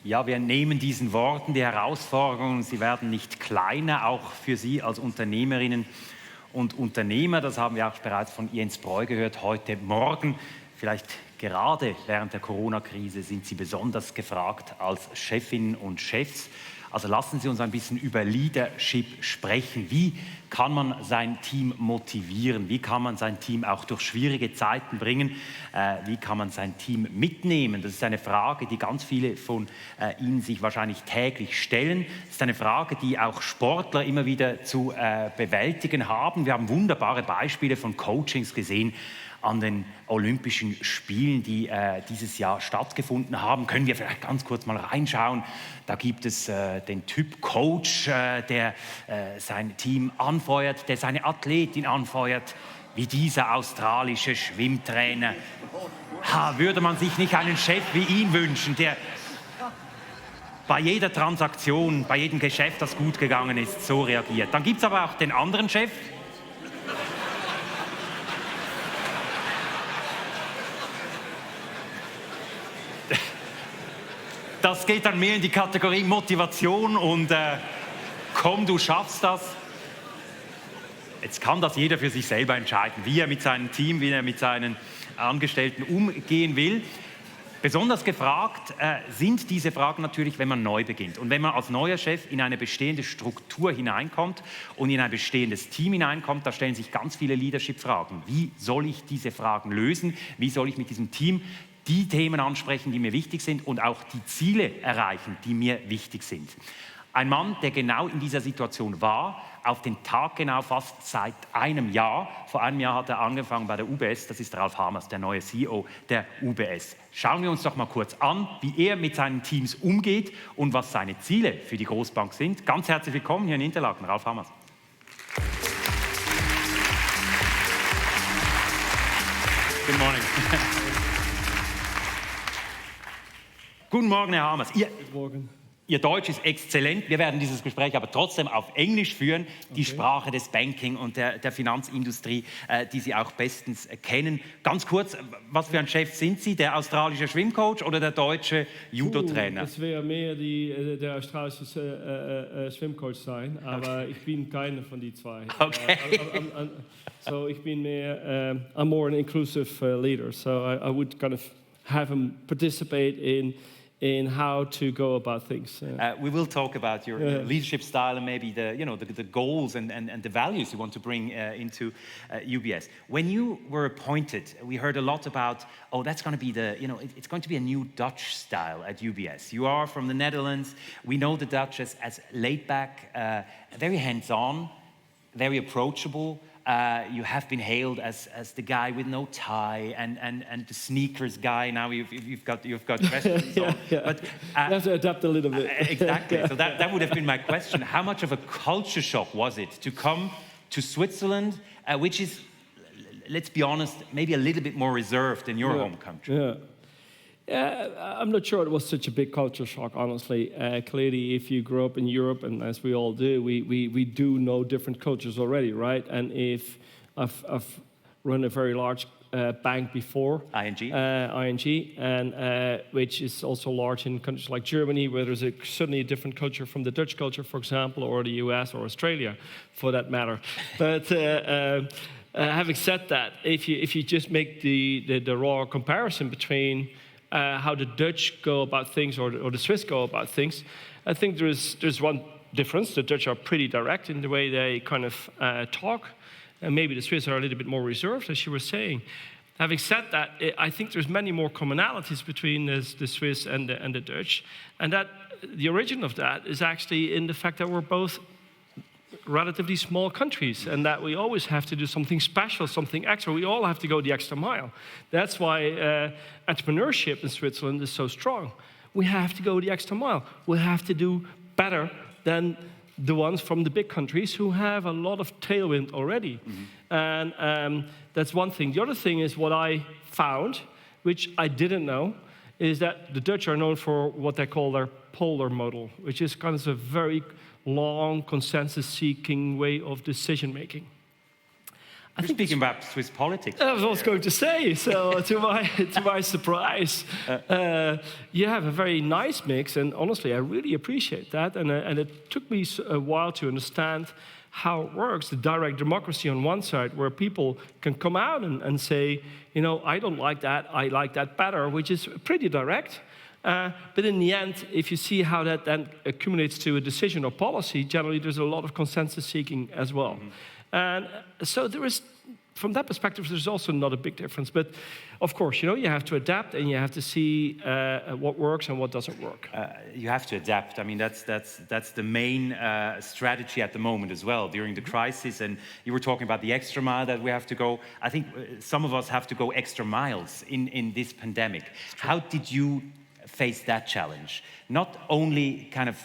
Ja, wir nehmen diesen Worten die Herausforderungen, sie werden nicht kleiner, auch für Sie als Unternehmerinnen und Unternehmer. Das haben wir auch bereits von Jens Breu gehört heute Morgen. Vielleicht gerade während der Corona-Krise sind Sie besonders gefragt als Chefinnen und Chefs. Also lassen Sie uns ein bisschen über Leadership sprechen. Wie kann man sein Team motivieren? Wie kann man sein Team auch durch schwierige Zeiten bringen? Wie kann man sein Team mitnehmen? Das ist eine Frage, die ganz viele von Ihnen sich wahrscheinlich täglich stellen. Das ist eine Frage, die auch Sportler immer wieder zu bewältigen haben. Wir haben wunderbare Beispiele von Coachings gesehen an den Olympischen Spielen, die dieses Jahr stattgefunden haben. Können wir vielleicht ganz kurz mal reinschauen. Da gibt es den Typ Coach, der sein Team anfeuert, der seine Athletin anfeuert, wie dieser australische Schwimmtrainer. Würde man sich nicht einen Chef wie ihn wünschen, der bei jeder Transaktion, bei jedem Geschäft, das gut gegangen ist, so reagiert. Dann gibt es aber auch den anderen Chef, das geht dann mehr in die Kategorie Motivation und komm, du schaffst das. Jetzt kann das jeder für sich selber entscheiden, wie er mit seinem Team, wie er mit seinen Angestellten umgehen will. Besonders gefragt sind diese Fragen natürlich, wenn man neu beginnt. Und wenn man als neuer Chef in eine bestehende Struktur hineinkommt und in ein bestehendes Team hineinkommt, da stellen sich ganz viele Leadership-Fragen. Wie soll ich diese Fragen lösen? Wie soll ich mit diesem Team die Themen ansprechen, die mir wichtig sind und auch die Ziele erreichen, die mir wichtig sind? Ein Mann, der genau in dieser Situation war, auf den Tag genau fast seit einem Jahr. Vor einem Jahr hat er angefangen bei der UBS, das ist Ralf Hamers, der neue CEO der UBS. Schauen wir uns doch mal kurz an, wie er mit seinen Teams umgeht und was seine Ziele für die Großbank sind. Ganz herzlich willkommen hier in Interlaken, Ralf Hamers. Good morning. Guten Morgen, Herr Hamers. Ihr Deutsch ist exzellent. Wir werden dieses Gespräch aber trotzdem auf Englisch führen. Die Sprache des Banking und der Finanzindustrie, die Sie auch bestens kennen. Ganz kurz, was für ein Chef sind Sie? Der australische Schwimmcoach oder der deutsche Judo-Trainer? Das wäre mehr der australische Schwimmcoach sein, aber ich bin keiner von die zwei. Okay. So ich bin mehr, I'm more an inclusive leader. So I would kind of have him participate in how to go about things. We will talk about your leadership style and maybe the goals and the values you want to bring into UBS. When you were appointed, we heard a lot about, that's going to be it's going to be a new Dutch style at UBS. You are from the Netherlands. We know the Dutch as laid back, very hands-on, very approachable. You have been hailed as the guy with no tie and the sneakers guy. Now you've got questions on. Yeah. But you have to adapt a little bit. Exactly. So that would have been my question. How much of a culture shock was it to come to Switzerland, which is, let's be honest, maybe a little bit more reserved than your home country? Yeah, I'm not sure it was such a big culture shock, honestly. Clearly, if you grow up in Europe, and as we all do, we do know different cultures already, right? And if I've run a very large bank before, ING, and which is also large in countries like Germany, where there's certainly a different culture from the Dutch culture, for example, or the US or Australia, for that matter. But having said that, if you just make the raw comparison between how the Dutch go about things or the Swiss go about things, I think there's one difference. The Dutch are pretty direct in the way they kind of talk, and maybe the Swiss are a little bit more reserved, as you were saying. Having said that, I think there's many more commonalities between the Swiss and the Dutch, and that the origin of that is actually in the fact that we're both relatively small countries and that we always have to do something special, something extra. We all have to go the extra mile. That's why entrepreneurship in Switzerland is so strong. We have to go the extra mile. We have to do better than the ones from the big countries who have a lot of tailwind already. Mm-hmm. And that's one thing. The other thing is what I found, which I didn't know, is that the Dutch are known for what they call their polar model, which is kind of a very long, consensus-seeking way of decision-making. You're speaking about Swiss politics. I was going to say, so to my surprise, you have a very nice mix, and honestly, I really appreciate that. And it took me a while to understand how it works, the direct democracy on one side, where people can come out and say, you know, I don't like that, I like that better, which is pretty direct. But in the end, if you see how that then accumulates to a decision or policy, generally there's a lot of consensus seeking as well. And so there is, from that perspective, there's also not a big difference. But of course, you know, you have to adapt and you have to see what works and what doesn't work. You have to adapt. I mean, that's the main strategy at the moment as well during the crisis. And you were talking about the extra mile that we have to go. I think some of us have to go extra miles in this pandemic. How did you face that challenge? Not only kind of,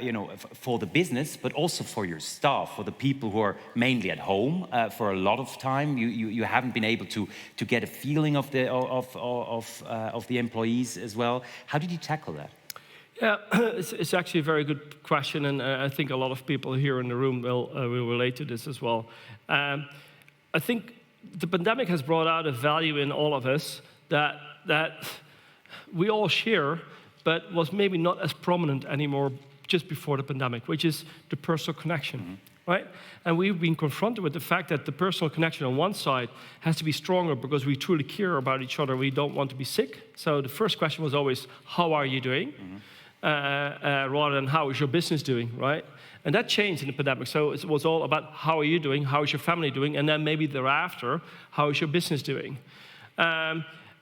you know, for the business, but also for your staff, for the people who are mainly at home for a lot of time. You haven't been able to get a feeling of the employees as well. How did you tackle that? Yeah, it's actually a very good question, and I think a lot of people here in the room will relate to this as well. I think the pandemic has brought out a value in all of us that we all share, but was maybe not as prominent anymore just before the pandemic, which is the personal connection, right? And we've been confronted with the fact that the personal connection on one side has to be stronger because we truly care about each other. We don't want to be sick. So the first question was always, how are you doing? Rather than how is your business doing, right? And that changed in the pandemic. So it was all about how are you doing, how is your family doing, and then maybe thereafter, how is your business doing?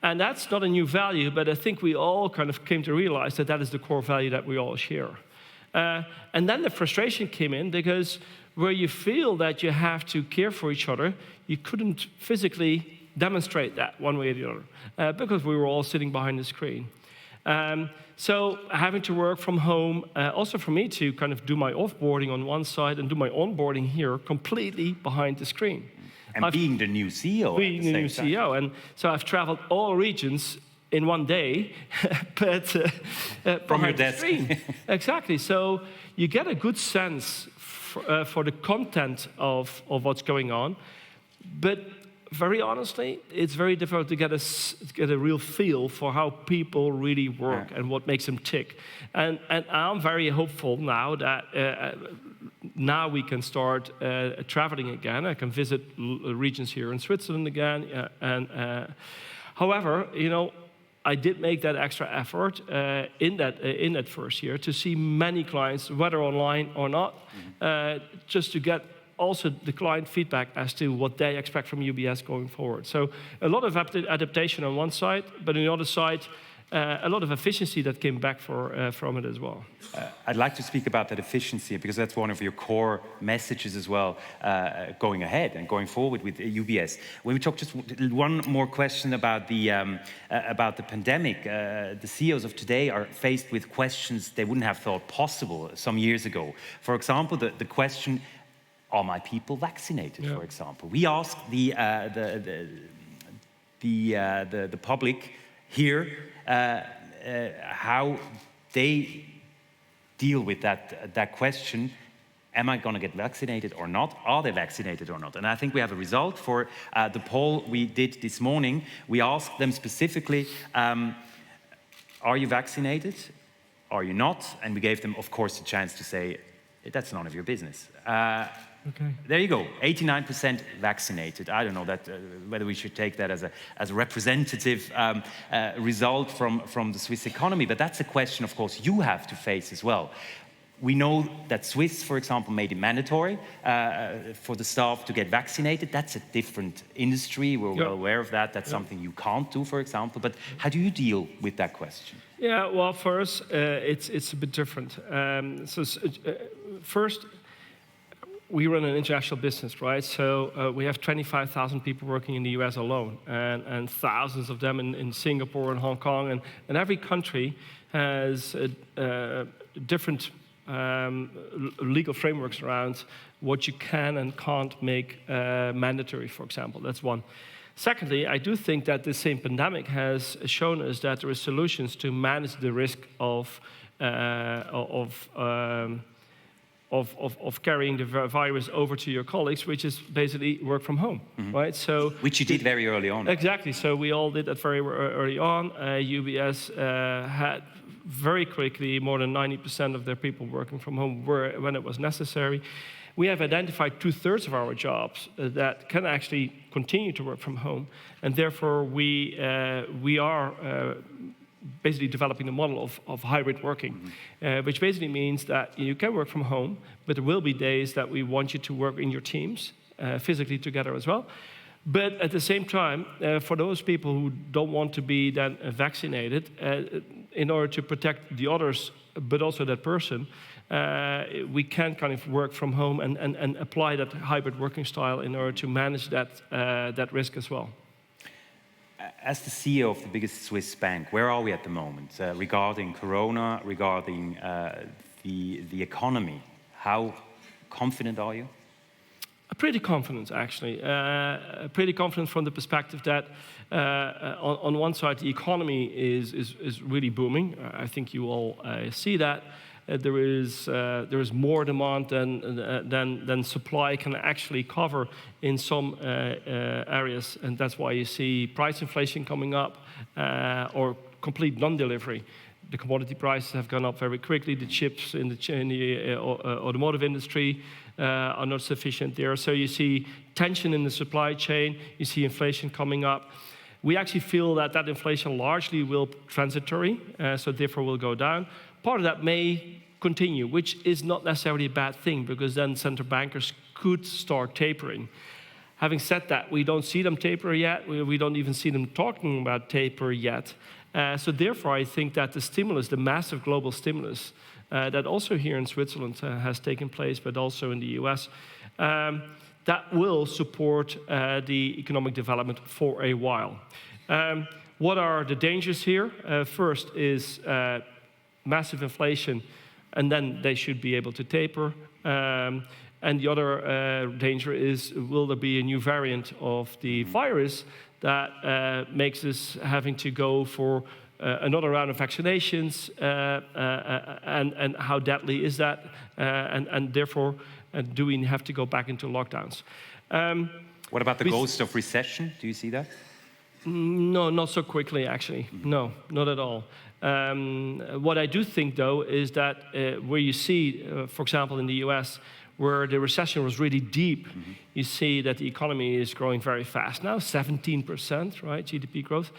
And that's not a new value, but I think we all kind of came to realize that that is the core value that we all share. And then the frustration came in because where you feel that you have to care for each other, you couldn't physically demonstrate that one way or the other because we were all sitting behind the screen. So having to work from home, also for me to kind of do my offboarding on one side and do my onboarding here completely behind the screen. And being the new CEO. Being the new CEO. And so I've traveled all regions in one day, but from your desk. Exactly. So you get a good sense for the content of what's going on. But very honestly, it's very difficult to get a real feel for how people really work and what makes them tick. And I'm very hopeful now that now we can start traveling again. I can visit regions here in Switzerland again. However, you know, I did make that extra effort in that first year to see many clients, whether online or not, just to get also the client feedback as to what they expect from UBS going forward. So a lot of adaptation on one side, but on the other side, a lot of efficiency that came back from it as well. I'd like to speak about that efficiency because that's one of your core messages as well, going ahead and going forward with UBS. When we talk, just one more question about the pandemic. The CEOs of today are faced with questions they wouldn't have thought possible some years ago. For example, the question, are my people vaccinated, for example? We asked the public here how they deal with that question. Am I going to get vaccinated or not? Are they vaccinated or not? And I think we have a result for the poll we did this morning. We asked them specifically, are you vaccinated? Are you not? And we gave them, of course, a chance to say, that's none of your business. Okay. There you go, 89% vaccinated. I don't know whether we should take that as a representative result from the Swiss economy, but that's a question, of course, you have to face as well. We know that Swiss, for example, made it mandatory for the staff to get vaccinated. That's a different industry. We're well aware of that. That's something you can't do, for example. But how do you deal with that question? Yeah, well, for us, it's a bit different. First, we run an international business, right? So we have 25,000 people working in the US alone, and thousands of them in Singapore and Hong Kong. And every country has different legal frameworks around what you can and can't make mandatory, for example. That's one. Secondly, I do think that the same pandemic has shown us that there are solutions to manage the risk of of carrying the virus over to your colleagues, which is basically work from home, right? So which you did very early on. Exactly. So we all did that very early on. UBS had very quickly more than 90% of their people working from home when it was necessary. We have identified 2/3 of our jobs that can actually continue to work from home, and therefore we are basically developing a model of hybrid working, which basically means that you can work from home, but there will be days that we want you to work in your teams, physically together as well. But at the same time, for those people who don't want to be then vaccinated, in order to protect the others, but also that person, we can kind of work from home and apply that hybrid working style in order to manage that risk as well. As the CEO of the biggest Swiss bank, where are we at the moment regarding Corona, regarding the economy? How confident are you? Pretty confident, actually. Pretty confident from the perspective that on one side, the economy is really booming. I think you all see that. There is more demand than supply can actually cover in some areas, and that's why you see price inflation coming up or complete non-delivery. The commodity prices have gone up very quickly. The chips in the automotive industry are not sufficient there. So you see tension in the supply chain. You see inflation coming up. We actually feel that inflation largely will be transitory, so therefore will go down. Part of that may continue, which is not necessarily a bad thing, because then central bankers could start tapering. Having said that, we don't see them taper yet. We don't even see them talking about taper yet. So therefore, I think that the stimulus, the massive global stimulus, that also here in Switzerland has taken place, but also in the US, that will support the economic development for a while. What are the dangers here? First is massive inflation, and then they should be able to taper. And the other danger is, will there be a new variant of the virus that makes us having to go for another round of vaccinations, and how deadly is that? And therefore, do we have to go back into lockdowns? What about the ghost of recession? Do you see that? No, not so quickly, actually. No, not at all. What I do think, though, is that where you see, for example, in the US, where the recession was really deep, you see that the economy is growing very fast now, 17%, right, GDP growth.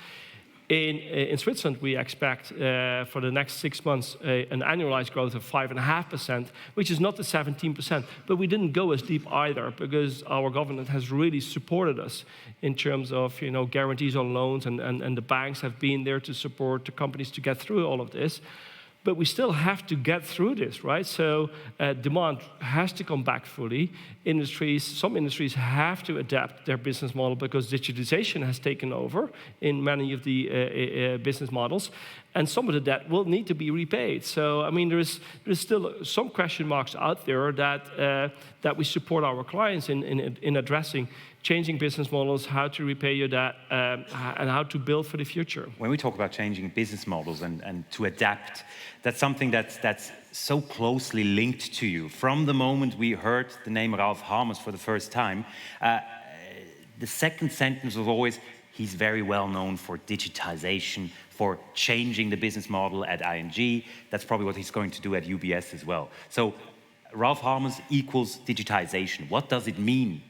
In Switzerland, we expect for the next 6 months an annualized growth of 5.5%, which is not the 17%. But we didn't go as deep either, because our government has really supported us in terms of guarantees on loans, and the banks have been there to support the companies to get through all of this. But we still have to get through this, right? So demand has to come back fully. Some industries have to adapt their business model, because digitization has taken over in many of the business models, and some of the debt will need to be repaid. So I mean, there's still some question marks out there that we support our clients in addressing changing business models, how to repay your debt, and how to build for the future. When we talk about changing business models and to adapt, that's something that's so closely linked to you. From the moment we heard the name Ralph Hamers for the first time, the second sentence was always, he's very well known for digitization, for changing the business model at ING. That's probably what he's going to do at UBS as well. So Ralph Hamers equals digitization. What does it mean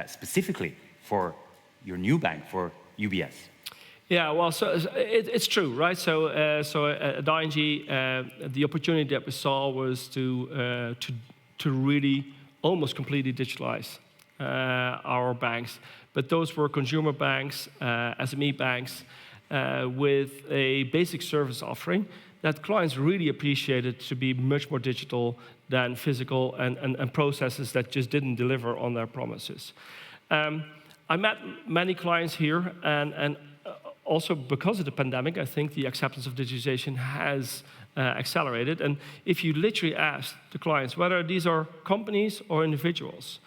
specifically for your new bank, for UBS? Yeah, well, so it's true, right? So at ING, the opportunity that we saw was to really almost completely digitalize our banks. But those were consumer banks, SME banks, with a basic service offering that clients really appreciated to be much more digital than physical, and processes that just didn't deliver on their promises. I met many clients here, and also because of the pandemic, I think the acceptance of digitization has accelerated. And if you literally ask the clients, whether these are companies or individuals,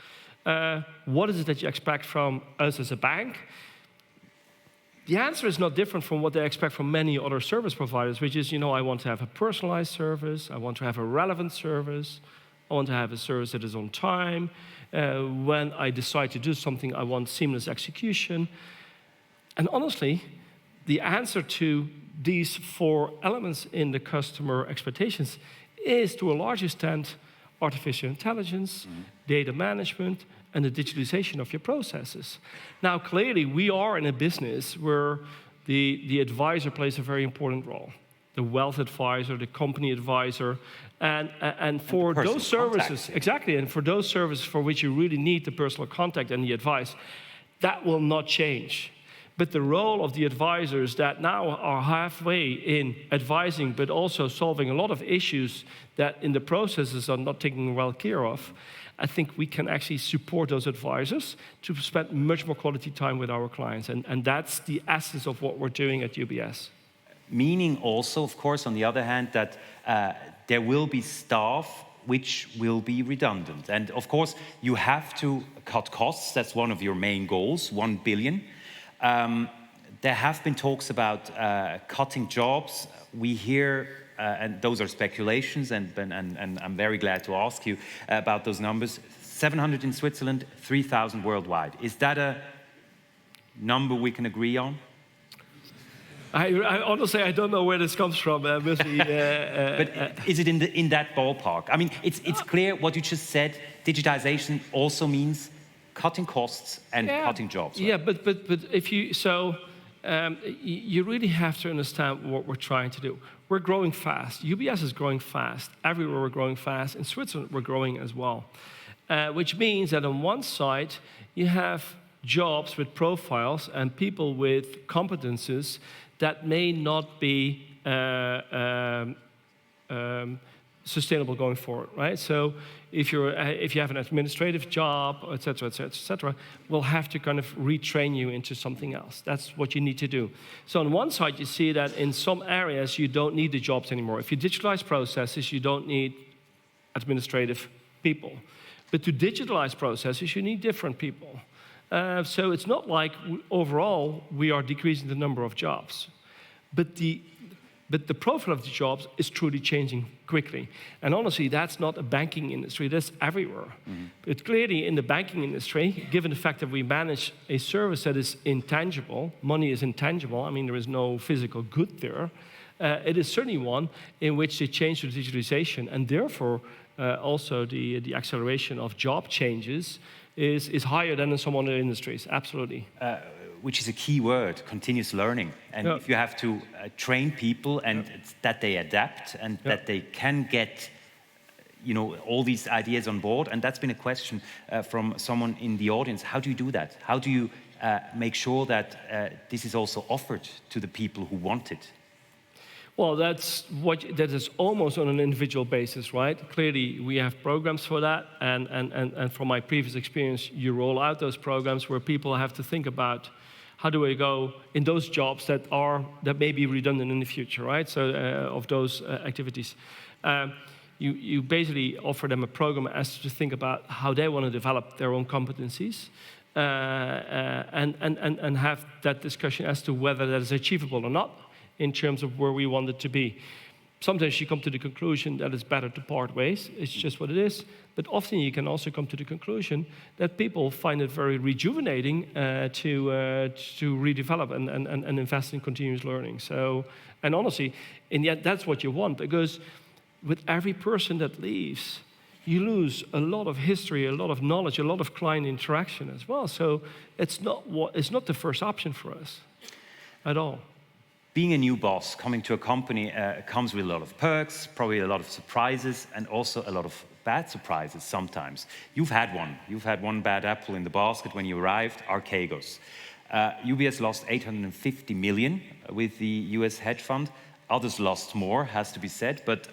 what is it that you expect from us as a bank? The answer is not different from what they expect from many other service providers, which is, I want to have a personalized service, I want to have a relevant service, I want to have a service that is on time. When I decide to do something, I want seamless execution. And honestly, the answer to these 4 elements in the customer expectations is, to a large extent, artificial intelligence, data management, and the digitalization of your processes. Now, clearly, we are in a business where the advisor plays a very important role. The wealth advisor, the company advisor, and for those services, exactly, and for those services for which you really need the personal contact and the advice, that will not change. But the role of the advisors that now are halfway in advising, but also solving a lot of issues that in the processes are not taken well care of, I think we can actually support those advisors to spend much more quality time with our clients. And that's the essence of what we're doing at UBS. Meaning also, of course, on the other hand, that there will be staff which will be redundant. And of course, you have to cut costs. That's one of your main goals, 1 billion. There have been talks about cutting jobs. We hear, and those are speculations, and I'm very glad to ask you about those numbers, 700 in Switzerland, 3,000 worldwide. Is that a number we can agree on? I honestly, I don't know where this comes from. But is it in that ballpark? I mean, it's clear what you just said. Digitization also means cutting costs and cutting jobs. Right? Yeah, but if you you really have to understand what we're trying to do. We're growing fast. UBS is growing fast. Everywhere we're growing fast. In Switzerland, we're growing as well, which means that on one side you have jobs with profiles and people with competences that may not be sustainable going forward, right? So if you have an administrative job, et cetera, we'll have to kind of retrain you into something else. That's what you need to do. So on one side, you see that in some areas, you don't need the jobs anymore. If you digitalize processes, you don't need administrative people. But to digitalize processes, you need different people. So it's not like overall we are decreasing the number of jobs. But the profile of the jobs is truly changing quickly. And honestly, that's not a banking industry, that's everywhere. Mm-hmm. But clearly in the banking industry, given the fact that we manage a service that is intangible, money is intangible, I mean, there is no physical good there, it is certainly one in which they change to digitalization, and therefore also the acceleration of job changes is higher than in some other industries, absolutely. Which is a key word, continuous learning. And if you have to train people and that they adapt and that they can get, all these ideas on board. And that's been a question from someone in the audience. How do you do that? How do you make sure that this is also offered to the people who want it? Well, that is almost on an individual basis, right? Clearly, we have programs for that, and from my previous experience, you roll out those programs where people have to think about how do I go in those jobs that may be redundant in the future, right? So of those activities, you basically offer them a program as to think about how they want to develop their own competencies, and have that discussion as to whether that is achievable or not in terms of where we want it to be. Sometimes you come to the conclusion that it's better to part ways. It's just what it is. But often you can also come to the conclusion that people find it very rejuvenating to redevelop and invest in continuous learning. So, and honestly, and yet that's what you want, because with every person that leaves, you lose a lot of history, a lot of knowledge, a lot of client interaction as well. So it's not the first option for us at all. Being a new boss, coming to a company comes with a lot of perks, probably a lot of surprises, and also a lot of bad surprises sometimes. You've had one. You've had one bad apple in the basket when you arrived, Archegos. UBS lost 850 million with the US hedge fund. Others lost more, has to be said, but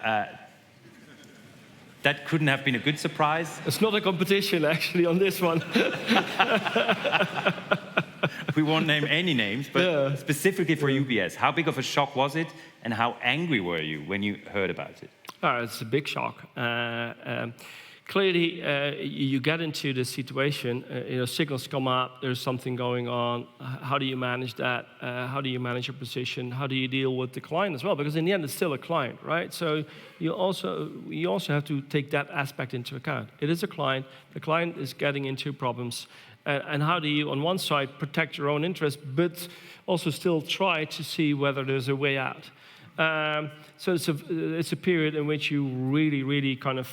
that couldn't have been a good surprise. It's not a competition, actually, on this one. We won't name any names, but specifically for UBS, how big of a shock was it, and how angry were you when you heard about it? It's a big shock. clearly, you get into the situation, signals come up, there's something going on. How do you manage that? How do you manage your position? How do you deal with the client as well? Because in the end, it's still a client, right? So you also have to take that aspect into account. It is a client. The client is getting into problems. And how do you, on one side, protect your own interests, but also still try to see whether there's a way out? So it's a period in which you really kind of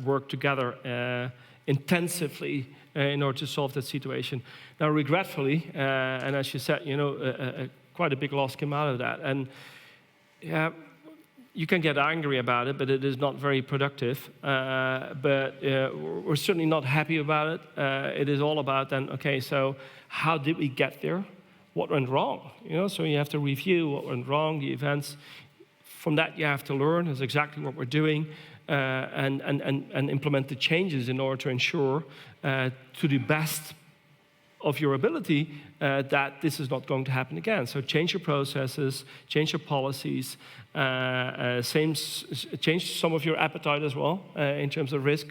work together intensively in order to solve that situation. Now, regretfully, and as you said, quite a big loss came out of that. And yeah, you can get angry about it, but it is not very productive. But we're certainly not happy about it. It is all about then, okay, so how did we get there? What went wrong? So you have to review what went wrong, the events. From that, you have to learn. That's exactly what we're doing, and implement the changes in order to ensure, to the best of your ability, that this is not going to happen again. So change your processes, change your policies, change some of your appetite as well in terms of risk.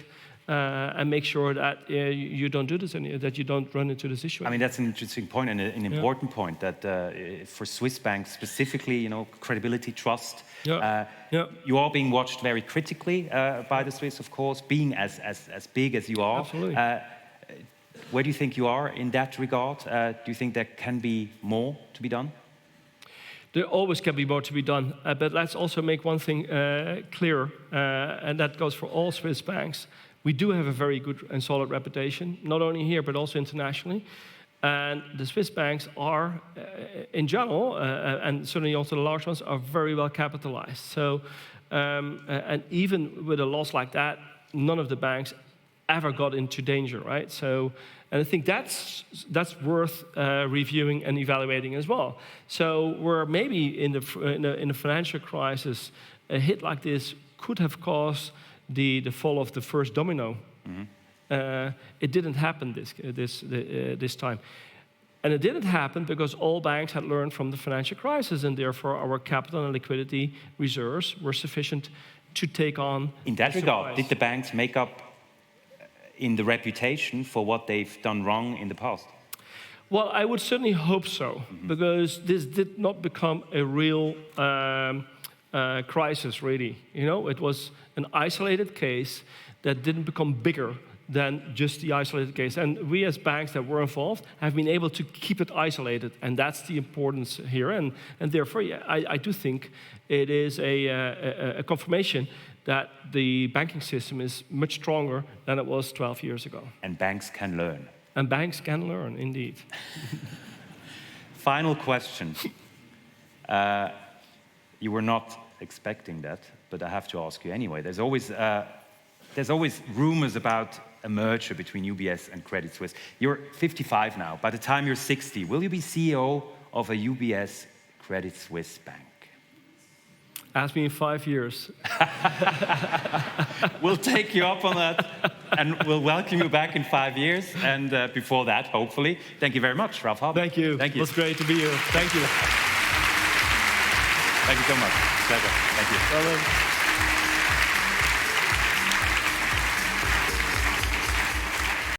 And make sure that you don't do this, that you don't run into this issue. I mean, that's an interesting point and an important point that for Swiss banks specifically, credibility, trust. You are being watched very critically by the Swiss, of course, being as big as you are. Absolutely. Where do you think you are in that regard? Do you think there can be more to be done? There always can be more to be done, but let's also make one thing clear, and that goes for all Swiss banks. We do have a very good and solid reputation, not only here, but also internationally. And the Swiss banks are, in general, and certainly also the large ones, are very well capitalized. So, and even with a loss like that, none of the banks ever got into danger, right? So, and I think that's worth reviewing and evaluating as well. So, where maybe in the financial crisis, a hit like this could have caused the fall of the first domino. Mm-hmm. It didn't happen this time. And it didn't happen because all banks had learned from the financial crisis, and therefore our capital and liquidity reserves were sufficient to take on. In that regard, did the banks make up in the reputation for what they've done wrong in the past? Well, I would certainly hope so, because this did not become a real crisis, really. It was an isolated case that didn't become bigger than just the isolated case. And we as banks that were involved have been able to keep it isolated, and that's the importance here. And therefore, yeah, I do think it is a confirmation that the banking system is much stronger than it was 12 years ago. And banks can learn. And banks can learn, indeed. Final question. You were not expecting that, but I have to ask you anyway. There's always rumors about a merger between UBS and Credit Suisse. You're 55 now. By the time you're 60, will you be CEO of a UBS Credit Suisse bank? Ask me in 5 years. We'll take you up on that, and we'll welcome you back in 5 years. And before that, hopefully. Thank you very much, Ralph Haber. Thank you. Thank you. It was great to be here. Thank you. Thank you so much. Pleasure. Thank you. Well done.